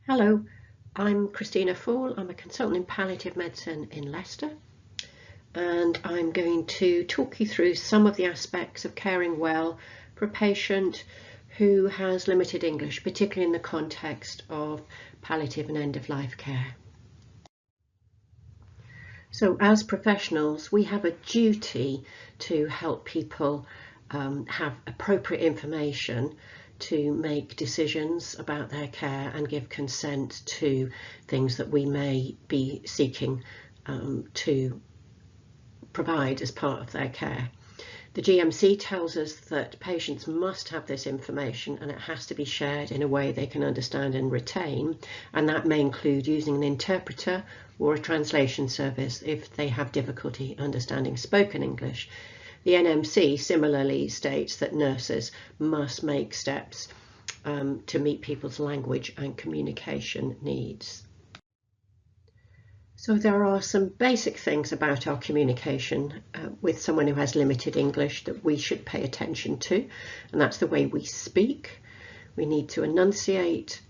Hello, I'm Christina Faull. I'm a consultant in palliative medicine in Leicester, and I'm going to talk you through some of the aspects of caring well for a patient who has limited English, particularly in the context of palliative and end-of-life care. So as professionals, we have a duty to help people have appropriate information to make decisions about their care and give consent to things that we may be seeking to provide as part of their care. The GMC tells us that patients must have this information and it has to be shared in a way they can understand and retain, and that may include using an interpreter or a translation service if they have difficulty understanding spoken English. The NMC similarly states that nurses must make steps to meet people's language and communication needs. So there are some basic things about our communication with someone who has limited English that we should pay attention to, and that's the way we speak. We need to enunciate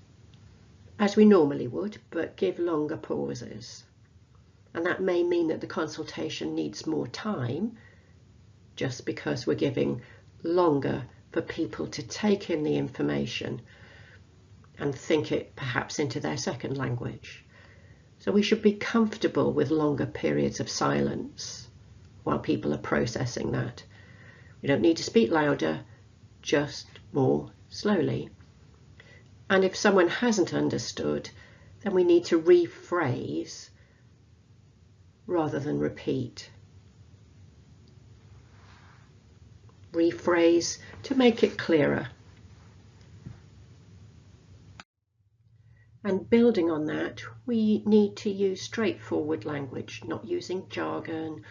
as we normally would, but give longer pauses. And that may mean that the consultation needs more time, just because we're giving longer for people to take in the information and think it perhaps into their second language. So we should be comfortable with longer periods of silence while people are processing that. We don't need to speak louder, just more slowly. And if someone hasn't understood, then we need to rephrase rather than repeat. Rephrase to make it clearer. And building on that, we need to use straightforward language, not using jargon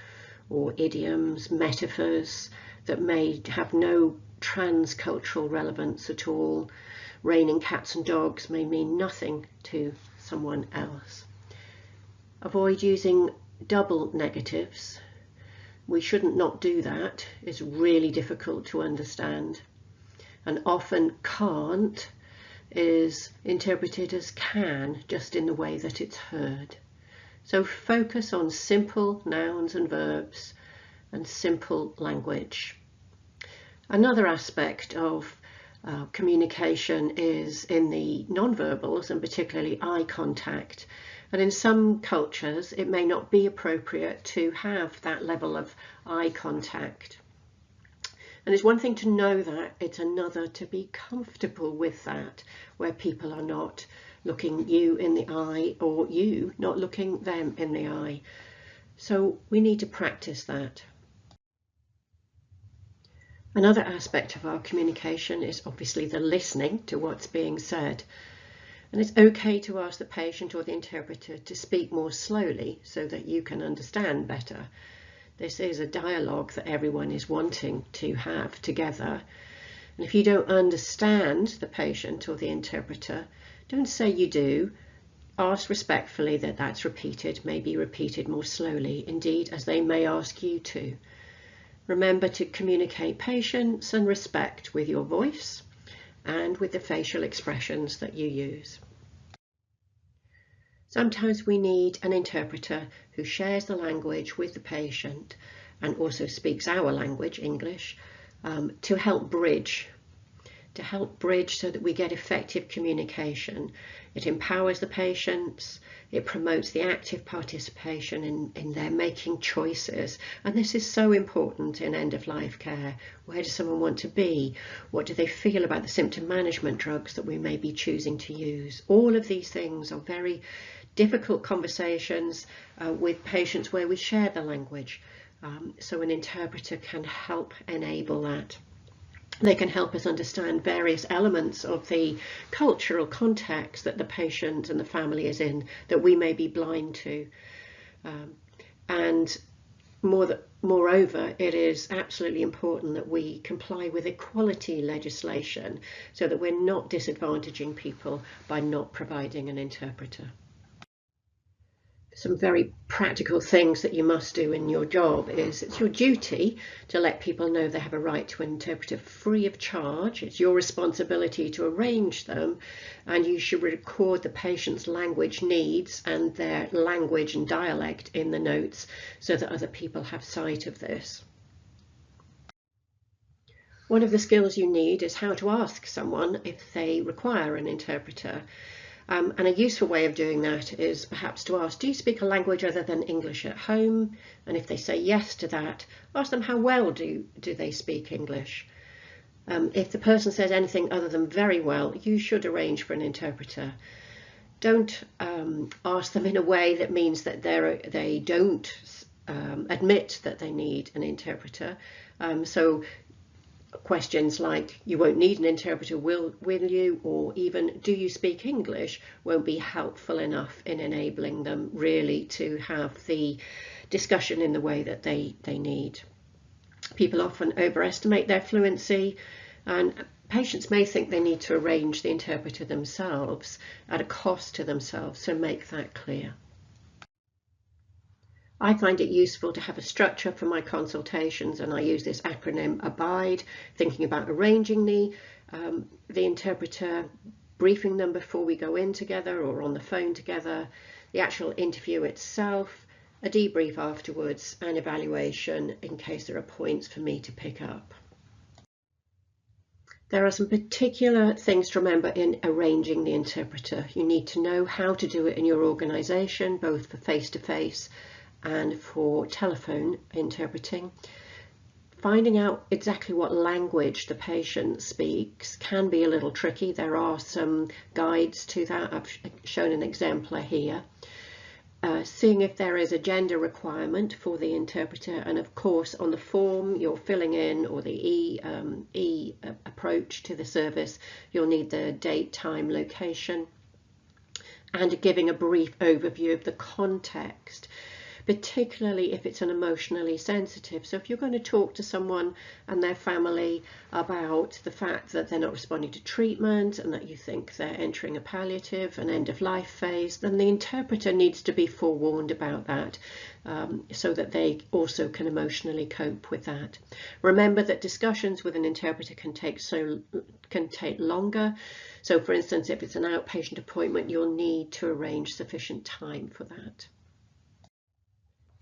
or idioms, metaphors that may have no transcultural relevance at all. Raining cats and dogs may mean nothing to someone else. Avoid using double negatives. We shouldn't not do that. It's really difficult to understand. And often can't is interpreted as can, just in the way that it's heard. So focus on simple nouns and verbs and simple language. Another aspect of communication is in the non-verbals, and particularly eye contact. And in some cultures, it may not be appropriate to have that level of eye contact. And it's one thing to know that, it's another to be comfortable with that, where people are not looking you in the eye or you not looking them in the eye. So we need to practice that. Another aspect of our communication is obviously the listening to what's being said. And it's okay to ask the patient or the interpreter to speak more slowly so that you can understand better. This is a dialogue that everyone is wanting to have together. And if you don't understand the patient or the interpreter, don't say you do. Ask respectfully that that's repeated, maybe repeated more slowly, indeed, as they may ask you to. Remember to communicate patience and respect with your voice and with the facial expressions that you use. Sometimes we need an interpreter who shares the language with the patient and also speaks our language, English, to help bridge so that we get effective communication. It empowers the patients, it promotes the active participation in their making choices. And this is so important in end-of-life care. Where does someone want to be? What do they feel about the symptom management drugs that we may be choosing to use? All of these things are very difficult conversations with patients where we share the language. So an interpreter can help enable that. They can help us understand various elements of the cultural context that the patient and the family is in that we may be blind to. And moreover, it is absolutely important that we comply with equality legislation so that we're not disadvantaging people by not providing an interpreter. Some very practical things that you must do in your job is it's your duty to let people know they have a right to an interpreter free of charge. It's your responsibility to arrange them, and you should record the patient's language needs and their language and dialect in the notes so that other people have sight of this. One of the skills you need is how to ask someone if they require an interpreter. And a useful way of doing that is perhaps to ask, do you speak a language other than English at home? And if they say yes to that, ask them how well do they speak English. If the person says anything other than very well, you should arrange for an interpreter. Don't ask them in a way that means that they don't admit that they need an interpreter. So questions like, you won't need an interpreter, will you? Or even, do you speak English? Won't be helpful enough in enabling them really to have the discussion in the way that they need. People often overestimate their fluency, and patients may think they need to arrange the interpreter themselves at a cost to themselves, so make that clear. I find it useful to have a structure for my consultations, and I use this acronym ABIDE, thinking about arranging the interpreter, briefing them before we go in together or on the phone together, the actual interview itself, a debrief afterwards, and evaluation in case there are points for me to pick up. There are some particular things to remember in arranging the interpreter. You need to know how to do it in your organisation, both for face-to-face and for telephone interpreting. Finding out exactly what language the patient speaks can be a little tricky. There are some guides to that. I've shown an exemplar here. Seeing if there is a gender requirement for the interpreter, and of course on the form you're filling in, or the E approach to the service, you'll need the date, time, location, and giving a brief overview of the context, particularly if it's an emotionally sensitive. So if you're going to talk to someone and their family about the fact that they're not responding to treatment and that you think they're entering a palliative, an end-of-life phase, then the interpreter needs to be forewarned about that, so that they also can emotionally cope with that. Remember that discussions with an interpreter can take longer. So for instance, if it's an outpatient appointment, you'll need to arrange sufficient time for that.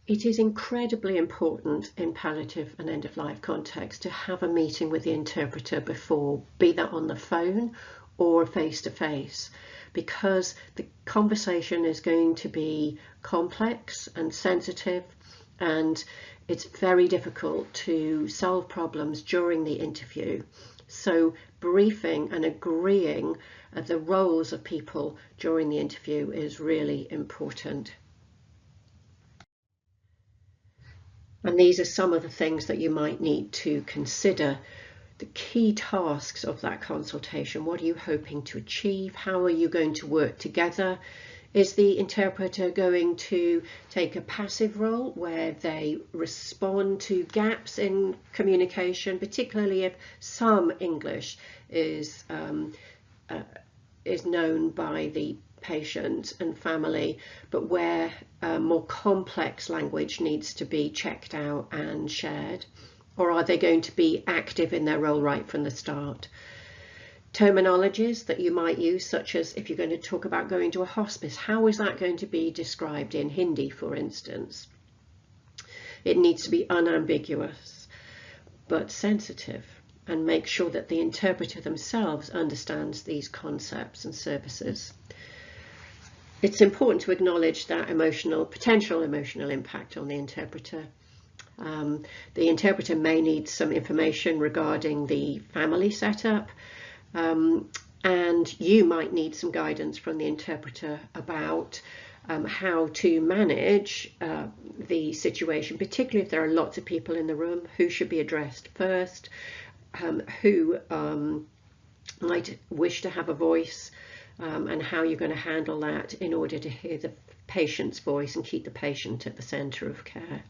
It is incredibly important in palliative and end-of-life context to have a meeting with the interpreter before, be that on the phone or face-to-face, because the conversation is going to be complex and sensitive, and it's very difficult to solve problems during the interview. So briefing and agreeing the roles of people during the interview is really important. And these are some of the things that you might need to consider. The key tasks of that consultation. What are you hoping to achieve? How are you going to work together? Is the interpreter going to take a passive role where they respond to gaps in communication, particularly if some English is known by the patient and family, but where more complex language needs to be checked out and shared? Or are they going to be active in their role right from the start? Terminologies that you might use, such as if you're going to talk about going to a hospice, how is that going to be described in Hindi, for instance? It needs to be unambiguous but sensitive, and make sure that the interpreter themselves understands these concepts and services. It's important to acknowledge that potential emotional impact on the interpreter. The interpreter may need some information regarding the family setup, and you might need some guidance from the interpreter about how to manage the situation, particularly if there are lots of people in the room, who should be addressed first, who might wish to have a voice, and how you're going to handle that in order to hear the patient's voice and keep the patient at the centre of care.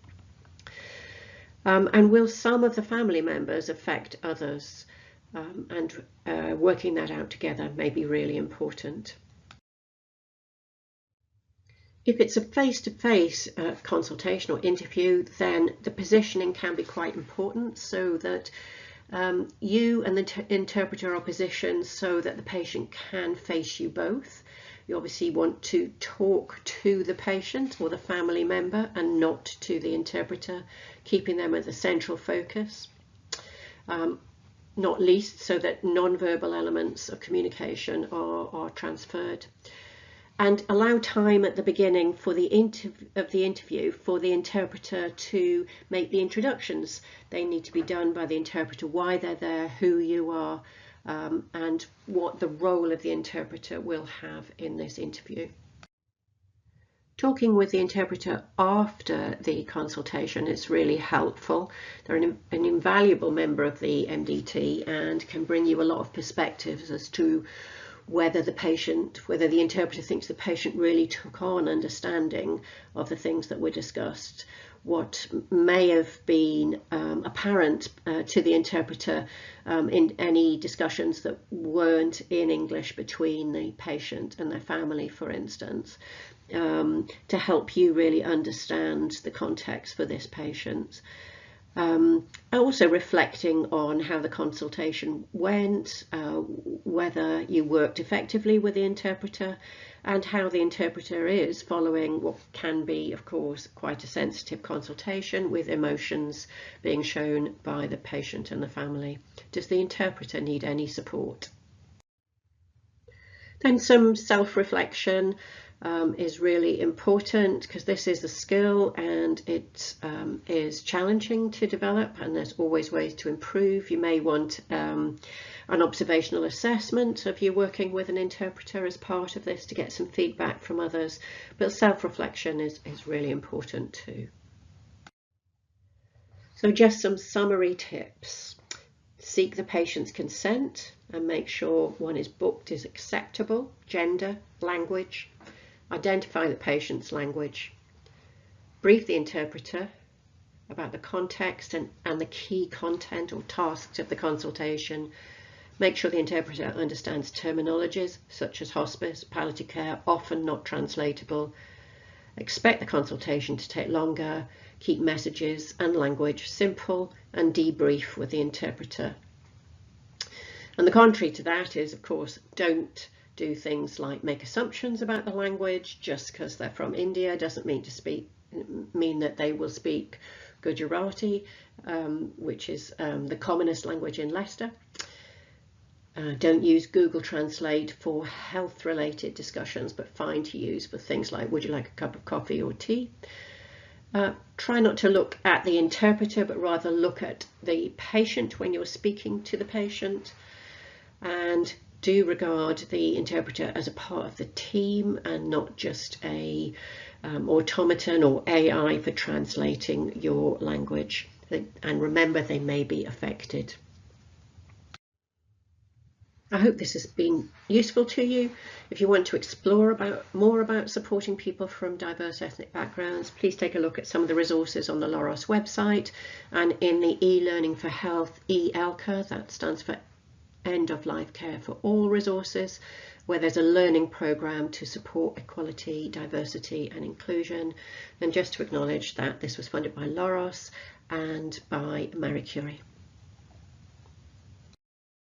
And will some of the family members affect others? And working that out together may be really important. If it's a face-to-face consultation or interview, then the positioning can be quite important, so that you and the interpreter are positioned so that the patient can face you both. You obviously want to talk to the patient or the family member and not to the interpreter, keeping them as a central focus. Not least so that non-verbal elements of communication are transferred. And allow time at the beginning for the interview for the interpreter to make the introductions. They need to be done by the interpreter, why they're there, who you are, and what the role of the interpreter will have in this interview. Talking with the interpreter after the consultation is really helpful. They're an invaluable member of the MDT and can bring you a lot of perspectives as to whether the interpreter thinks the patient really took on understanding of the things that were discussed, what may have been apparent to the interpreter in any discussions that weren't in English between the patient and their family, for instance, to help you really understand the context for this patient. Also reflecting on how the consultation went, whether you worked effectively with the interpreter, and how the interpreter is following what can be, of course, quite a sensitive consultation with emotions being shown by the patient and the family. Does the interpreter need any support? Then some self-reflection is really important, because this is a skill and it is challenging to develop, and there's always ways to improve. You may want an observational assessment of you working with an interpreter as part of this to get some feedback from others, but self-reflection is really important too. So just some summary tips. Seek the patient's consent and make sure one is booked is acceptable. Gender, language. Identify the patient's language. Brief the interpreter about the context and the key content or tasks of the consultation. Make sure the interpreter understands terminologies such as hospice, palliative care, often not translatable. Expect the consultation to take longer. Keep messages and language simple and debrief with the interpreter. And the contrary to that is, of course, don't do things like make assumptions about the language. Just because they're from India doesn't mean that they will speak Gujarati, which is the commonest language in Leicester. Don't use Google Translate for health-related discussions, but fine to use for things like, would you like a cup of coffee or tea? Try not to look at the interpreter, but rather look at the patient when you're speaking to the patient. And do regard the interpreter as a part of the team and not just a automaton or AI for translating your language. And remember, they may be affected. I hope this has been useful to you. If you want to explore more about supporting people from diverse ethnic backgrounds, please take a look at some of the resources on the LOROS website and in the e-learning for health ELCA, that stands for End of Life Care for All resources, where there's a learning program to support equality, diversity and inclusion. And just to acknowledge that this was funded by LOROS and by Marie Curie.